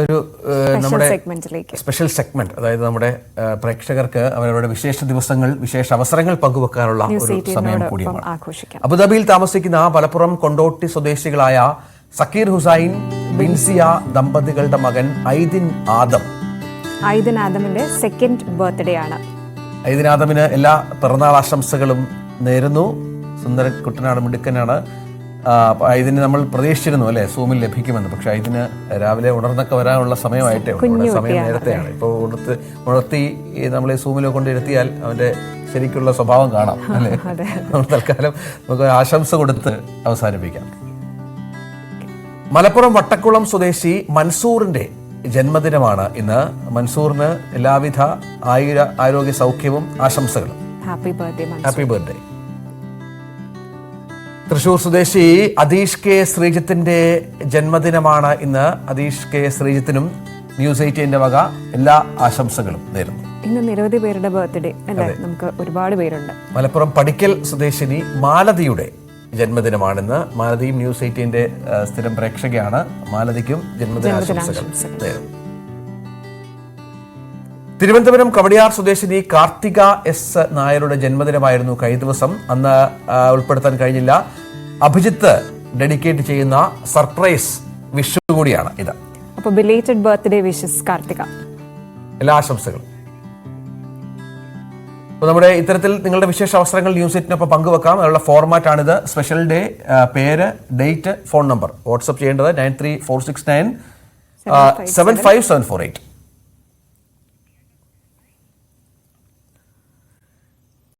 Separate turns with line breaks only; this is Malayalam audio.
ഒരു നമ്മുടെ സ്പെഷ്യൽ സെഗ്മെന്റ്, അതായത് നമ്മുടെ പ്രേക്ഷകർക്ക് അവരവരുടെ വിശേഷ ദിവസങ്ങൾ, വിശേഷ അവസരങ്ങൾ പങ്കുവെക്കാനുള്ള ഒരു സമയം കൂടിയാണ്. അബുദാബിയിൽ താമസിക്കുന്ന മലപ്പുറം കൊണ്ടോട്ടി സ്വദേശികളായ സക്കീർ ഹുസൈൻ ബിൻസിയ ദമ്പതികളുടെ മകൻ ഐദിൻ
ആദമിന്റെ സെക്കൻഡ് ബർത്ത്ഡേ ആണ്.
ഐദിൻ ആദമിന് എല്ലാ പിറന്നാൾ ആശംസകളും നേരുന്നു. സുന്ദരൻ കുട്ടനാണ്, മിടുക്കനാണ്. ഇതിന് നമ്മൾ പ്രതീക്ഷിച്ചിരുന്നു അല്ലെ സൂമിൽ ലഭിക്കുമെന്ന്. പക്ഷെ ഇതിന് രാവിലെ ഉണർന്നൊക്കെ വരാനുള്ള സമയമായിട്ടേ ഉള്ളൂ. സമയം നേരത്തെയാണ്. ഇപ്പോൾ ഉണർത്തി നമ്മളെ സൂമിൽ കൊണ്ടിരുത്തിയാൽ അവന്റെ ശരിക്കുള്ള സ്വഭാവം കാണാം അല്ലേ. നമ്മൾ തൽക്കാലം നമുക്ക് ആശംസ കൊടുത്ത് അവസാനിപ്പിക്കാം. മലപ്പുറം വട്ടക്കുളം സ്വദേശി മൻസൂറിന്റെ ജന്മദിനമാണ് ഇന്ന്. മൻസൂറിന് എല്ലാവിധ ആരോഗ്യ സൗഖ്യവും ആശംസകളും. Happy birthday. തൃശൂർ സ്വദേശി അദീഷ് കെ ശ്രീജിത്തിന്റെ ജന്മദിനമാണ് ഇന്ന്. അദീഷ് കെ ശ്രീജിത്തിനും ന്യൂസ് 18 വക എല്ലാ ആശംസകളും നേരുന്നു.
ഇന്ന് നിരവധി പേരുടെ ബർത്ത്ഡേ അല്ലേ, നമുക്ക് ഒരുപാട് പേരുണ്ട്.
മലപ്പുറം പടിക്കൽ സ്വദേശിനി മാലതിയുടെ ജന്മദിനമാണിന്ന്. മാലതിയും ന്യൂസ് 18 സ്ഥിരം പ്രേക്ഷകയാണ്. മാലതിക്കും ജന്മദിനാശംസകൾ നേരുന്നു. തിരുവനന്തപുരം കവടിയാർ സ്വദേശിനി കാർത്തിക എസ് നായരുടെ ജന്മദിനമായിരുന്നു കഴിഞ്ഞ ദിവസം. അന്ന് ഉൾപ്പെടുത്താൻ കഴിഞ്ഞില്ല. അഭിജിത്ത് ഡെഡിക്കേറ്റ് ചെയ്യുന്ന സർപ്രൈസ് വിഷു കൂടിയാണ് ഇത്.
അപ്പോൾ ബിലേറ്റഡ് ബർത്ത്ഡേ വിഷസ് കാർത്തിക.
എല്ലാ ആശംസകളും. അപ്പോൾ നമ്മുടെ ഇത്തരത്തിൽ നിങ്ങളുടെ വിശേഷ അവസരങ്ങൾ ന്യൂസ് 18 പങ്കുവെക്കാം. അതിനുള്ള ഫോർമാറ്റ് ആണിത്. സ്പെഷ്യൽ ഡേ, പേര്, ഡേറ്റ്, ഫോൺ നമ്പർ. വാട്സ്ആപ്പ് ചെയ്യേണ്ടത് 934697574748.